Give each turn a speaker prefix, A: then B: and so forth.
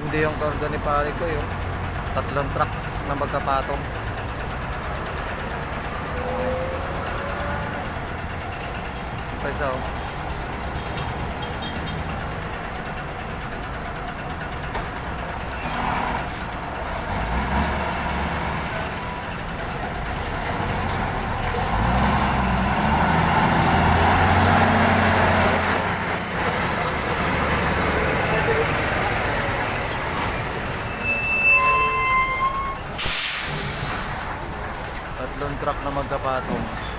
A: Hindi yung karga ni pare ko yung tatlong truck na magkapatong. Kaysa oh. Tatlong truck na magkapatong.